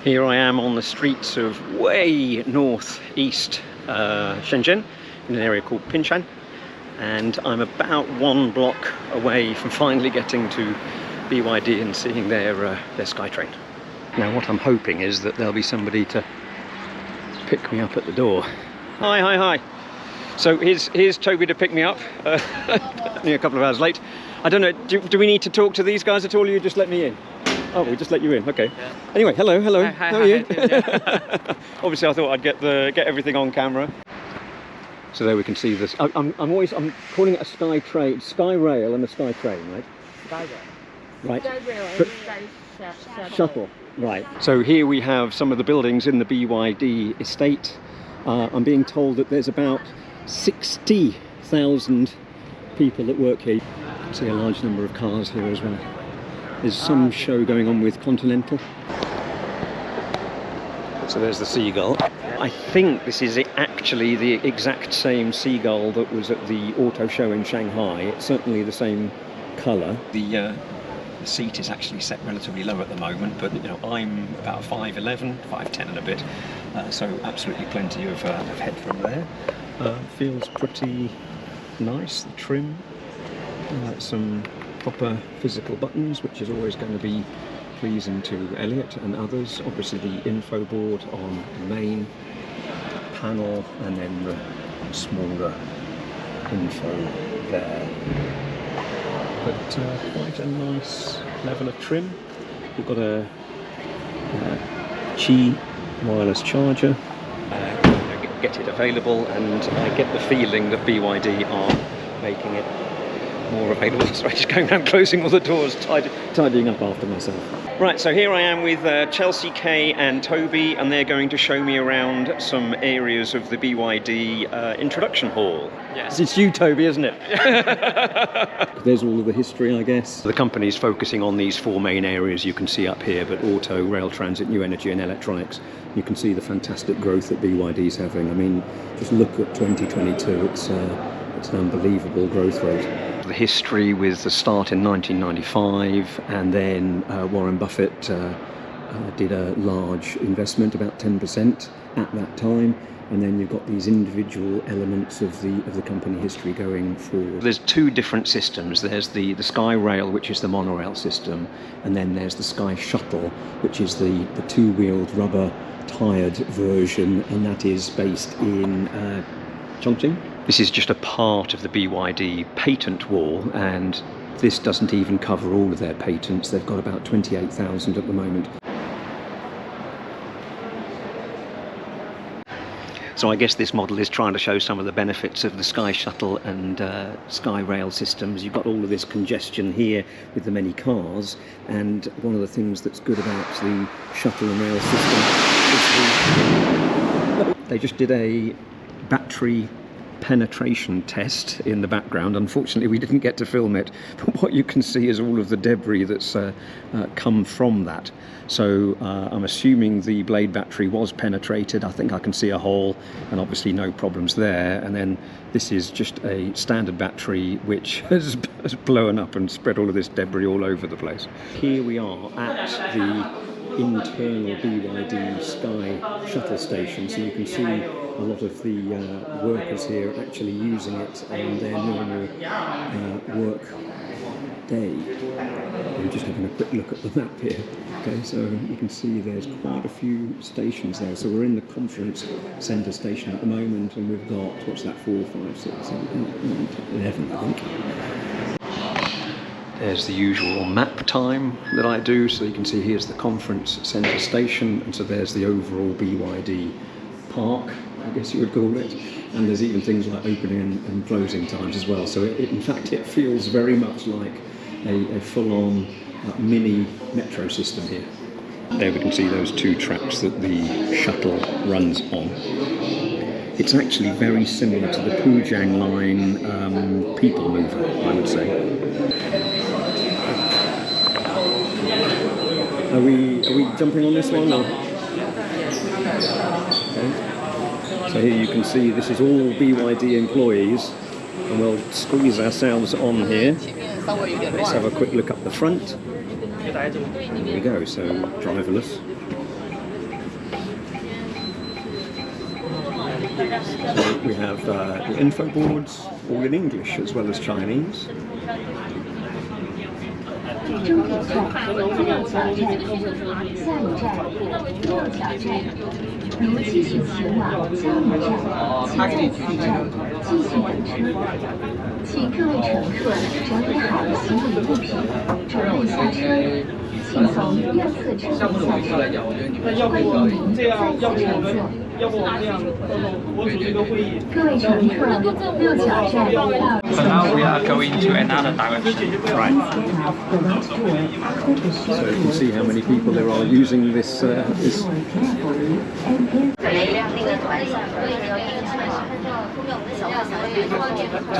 Here I am on the streets of way northeast Shenzhen, in an area called Pinshan, and I'm about 1 block away from finally getting to BYD and seeing their SkyTrain. Now what I'm hoping is that there'll be somebody to pick me up at the door. Hi. So here's Toby to pick me up, only a couple of hours late. I don't know, do we need to talk to these guys at all, or you just let me in? Oh, we just let you in, okay. Yeah. Anyway, hello. Hi, How are you? Yeah. Obviously I thought I'd get everything on camera. So there we can see this. I'm calling it a SkyRail and a SkyTrain, right? SkyRail. Right. SkyRail and SkyShuttle. Right. So here we have some of the buildings in the BYD estate. I'm being told that there's about 60,000 people that work here. You can see a large number of cars here as well. There's some show going on with Continental. So there's the Seagull. I think this is actually the exact same Seagull that was at the auto show in Shanghai. It's certainly the same colour. The seat is actually set relatively low at the moment, but you know, I'm about 5'11", 5'10" and a bit, so absolutely plenty of headroom there. Feels pretty nice, the trim, some proper physical buttons, which is always going to be pleasing to Elliot and others. Obviously the info board on the main panel, and then the smaller info there. But quite a nice level of trim. We've got a Qi wireless charger. Get it available, and I get the feeling that BYD are making it more available. So I'm just going around closing all the doors, tidying up after myself. Right, so here I am with Chelsea, Kay and Toby, and they're going to show me around some areas of the BYD introduction hall. Yes. It's you, Toby, isn't it? There's all of the history, I guess. The company's focusing on these 4 main areas you can see up here, but auto, rail transit, new energy and electronics. You can see the fantastic growth that BYD's having. I mean, just look at 2022, it's an unbelievable growth rate. The history with the start in 1995, and then Warren Buffett did a large investment, about 10% at that time, and then you've got these individual elements of the company history going forward. There's 2 different systems. There's the SkyRail, which is the monorail system, and then there's the SkyShuttle, which is the 2-wheeled rubber-tired version, and that is based in Chongqing. This is just a part of the BYD patent wall, and this doesn't even cover all of their patents. They've got about 28,000 at the moment. So I guess this model is trying to show some of the benefits of the SkyShuttle and SkyRail systems. You've got all of this congestion here with the many cars, and one of the things that's good about the shuttle and rail system is they just did a battery penetration test in the background. Unfortunately we didn't get to film it, but what you can see is all of the debris that's come from that. So I'm assuming the blade battery was penetrated. I think I can see a hole, and obviously no problems there. And then this is just a standard battery which has blown up and spread all of this debris all over the place. Here we are at the internal BYD Sky Shuttle station, so you can see a lot of the workers here actually using it on their normal work day. I'm just having a quick look at the map here. Okay, so you can see there's quite a few stations there. So we're in the conference centre station at the moment, and we've got, what's that, 4, 5, 6, 7, 8, 11, I think. There's the usual map time that I do, so you can see here's the conference centre station, and so there's the overall BYD park, I guess you would call it, and there's even things like opening and closing times as well. So in fact it feels very much like a full-on mini metro system here. There we can see those 2 tracks that the shuttle runs on. It's actually very similar to the Pujiang line people mover, I would say. Are we jumping on this one? Or? Okay. So here you can see this is all BYD employees, and we'll squeeze ourselves on here. Let's have a quick look up the front. There we go, so driverless. So we have the info boards, all in English as well as Chinese. 终点站六角站，下一站六角站。如继续前往江宁站，请在此站继续等车。请各位乘客整理好行李物品，准备下车。请从右侧车门下车。欢迎您再次乘坐。 各位乘客，六角站到。 So now we are going to another direction. Right. So you can see how many people there are using this. So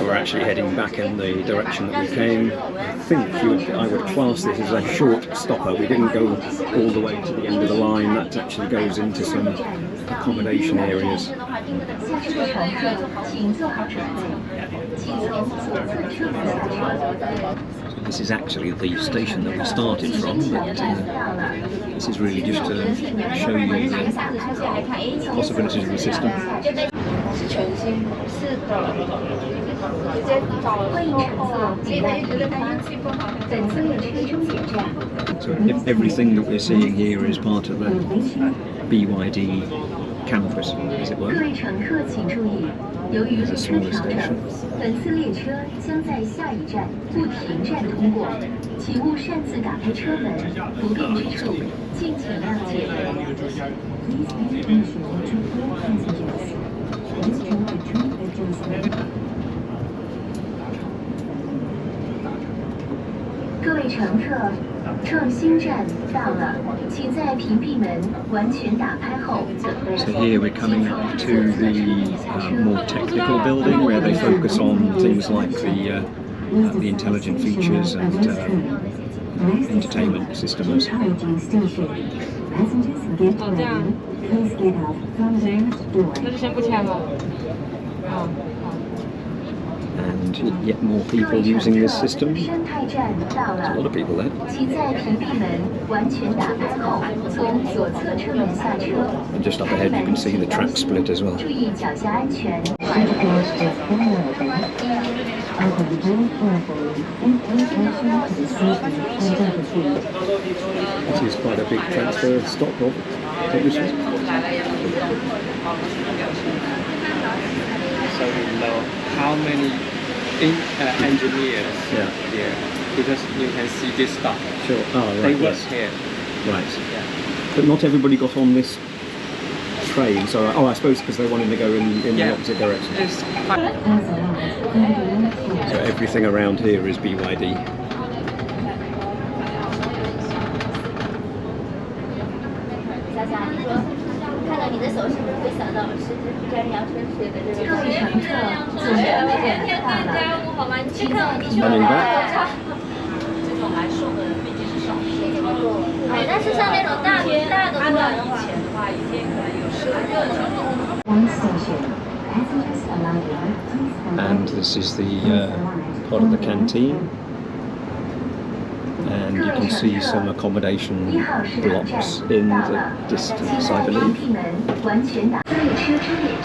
we're actually heading back in the direction that we came. I think I would class this as a short stopper. We didn't go all the way to the end of the line. That actually goes into some accommodation areas. This is actually the station that we started from, but this is really just to show you the possibilities of the system. 是全新，是的，直接找了之后，所以他就觉得他运气不好。本次列车终点站。So everything that we're seeing here is part of the BYD campus, as it were. 各位乘客请注意，由于列车调整，本次列车将在下一站不停站通过，请勿擅自打开车门，不便之处敬请谅解。 各位乘客，创新站到了，请在屏蔽门完全打开后。So here we're coming up to the more technical building where they focus on things like the intelligent features and entertainment systems. 哦，这样。行，那就先不签了。哦。 And yet more people using this system. 生态站到 There's a 了， lot of people there. 请在屏蔽门完全打开后，从左侧车门下车。 And just up ahead you can see the track split as well. 注意脚下安全。 This is quite a big transfer stop, obviously. So we know how many engineers here, because you can see this stuff. Sure. Oh, They right. work Yes. here. Right. Yeah. But not everybody got on this train, so I suppose because they wanted to go in the opposite direction. It's quite So everything around here is BYD. 看到你的手是不是会想到是比较阳春水的这个？各位乘客，总站点到了，请在屏蔽门上。这种来受的毕竟是少数。哎，但是像那种大的按照以前的话，一天可能有10个乘客。 And this is the part of the canteen. And you can see some accommodation blocks in the distance, I believe.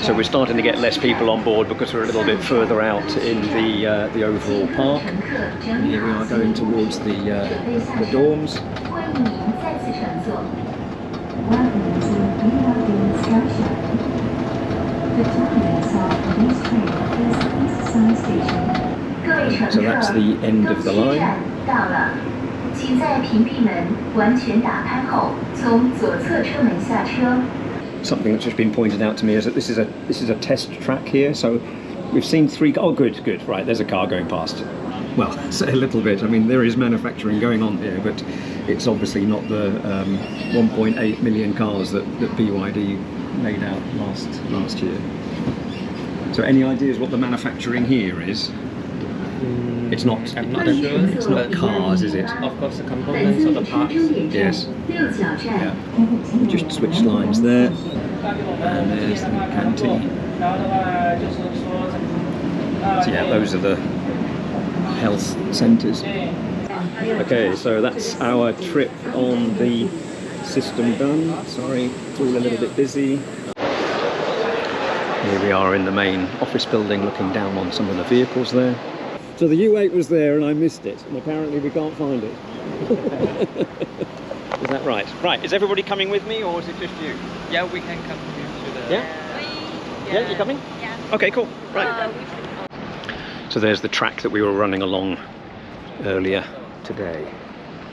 So we're starting to get less people on board because we're a little bit further out in the overall park. And here we are going towards the dorms. 欢迎您再次乘坐。Welcome to BYD SkyShuttle. The terminus of this train is East Side Station. 各位乘客， So that's the end of the line. 到了，请在屏蔽门完全打开后，从左侧车门下车。 Something that's just been pointed out to me is that this is a test track here. So we've seen 3. Oh, good. Right, there's a car going past. Well, it's a little bit. I mean, there is manufacturing going on here, but it's obviously not the 1.8 million cars that BYD made out last year. So, any ideas what the manufacturing here is? It's not. I'm not sure. It's not cars, is it? Of course, the components of the parts. Yes. Yeah. Just switched lines there, and there's the canteen. So yeah, those are the health centres. Okay, so that's our trip on the system done. Sorry, it's all a little bit busy. Here we are in the main office building looking down on some of the vehicles there. So the U8 was there and I missed it, and apparently we can't find it. Is that right? Right, is everybody coming with me or is it just you? Yeah, we can come here to the... Yeah? Yeah, you coming? Yeah. Okay, cool. Right. So there's the track that we were running along earlier today.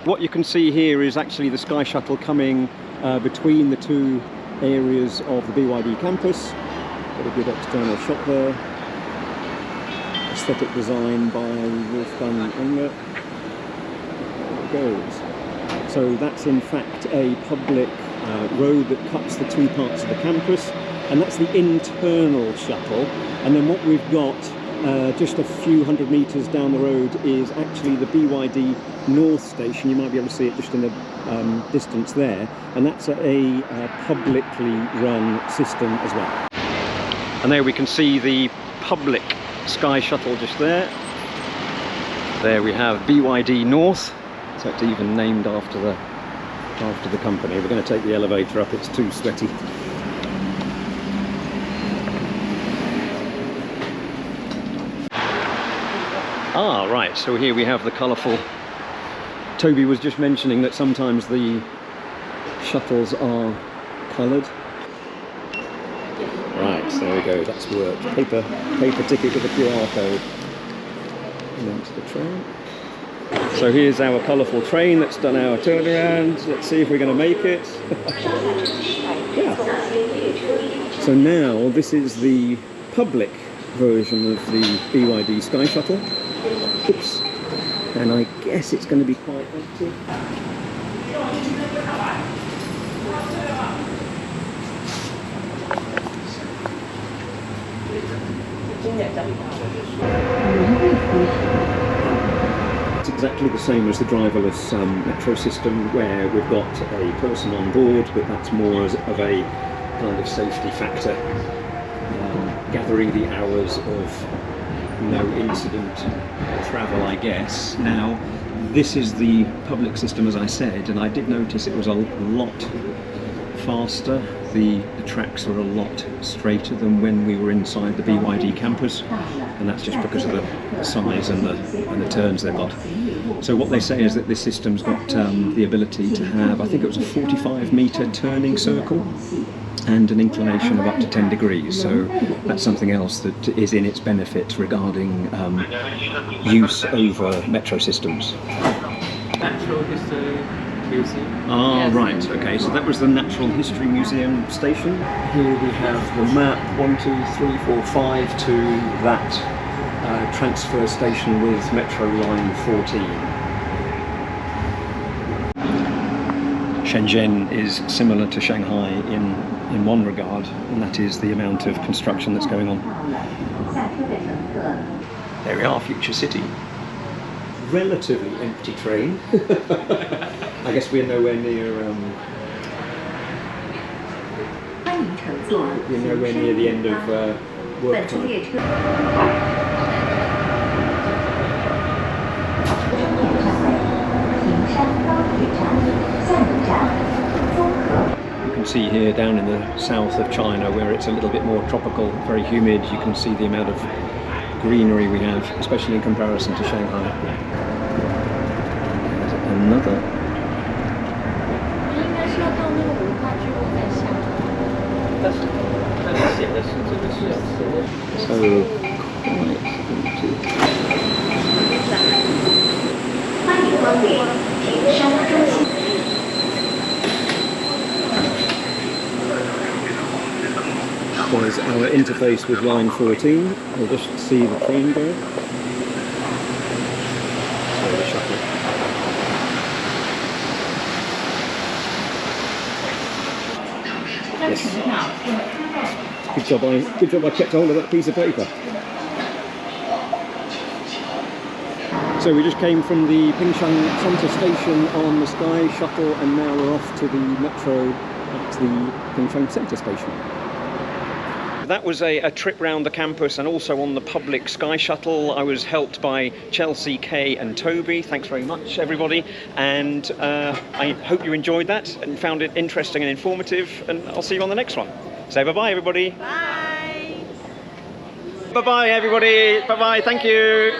What you can see here is actually the SkyShuttle coming between the two areas of the BYD campus. Got a good external shot there. Aesthetic design by Wolfgang Unger. There it goes. So that's in fact a public road that cuts the two parts of the campus, and that's the internal shuttle. And then what we've got just a few hundred meters down the road is actually the BYD North station. You might be able to see it just in the distance there, and that's a publicly run system as well. And there we can see the public SkyShuttle just there. There we have BYD North. So it's even named after the company. We're going to take the elevator up, it's too sweaty. Ah, right, so here we have the colourful... Toby was just mentioning that sometimes the shuttles are coloured. Right, so there we go, that's worked. Paper ticket with a QR code. And then to the train. So here's our colourful train that's done our turnaround. Let's see if we're going to make it. Yeah. So now this is the public version of the BYD SkyShuttle. Oops. And I guess it's going to be quite empty. It's exactly the same as the driverless metro system, where we've got a person on board, but that's more of a kind of safety factor, gathering the hours of no incident travel, I guess. Now, this is the public system, as I said, and I did notice it was a lot faster. The tracks are a lot straighter than when we were inside the BYD campus, and that's just because of the size and the turns they've got. So what they say is that this system's got the ability to have, I think it was a 45-metre turning circle and an inclination of up to 10 degrees. So that's something else that is in its benefit regarding use over metro systems. Natural History Museum. Ah, right, okay, so that was the Natural History Museum station. Here we have the map, 1, 2, 3, 4, 5 to that transfer station with Metro Line 14. Shenzhen is similar to Shanghai in one regard, and that is the amount of construction that's going on. There we are, Future City. Relatively empty train. I guess we're nowhere near the end of work time. You can see here down in the south of China, where it's a little bit more tropical, very humid, you can see the amount of greenery we have, especially in comparison to Shanghai. There's another. So there's our interface with line 14. We'll just see the train go. So the shuttle. Yes. Good job I kept hold of that piece of paper. So we just came from the Pingshan Center station on the SkyShuttle, and now we're off to the metro at the Pingshan Center station. That was a trip round the campus and also on the public SkyShuttle. I was helped by Chelsea, Kay and Toby. Thanks very much, everybody. And I hope you enjoyed that and found it interesting and informative. And I'll see you on the next one. Say bye-bye, everybody. Bye. Bye bye, everybody. Bye bye. Thank you.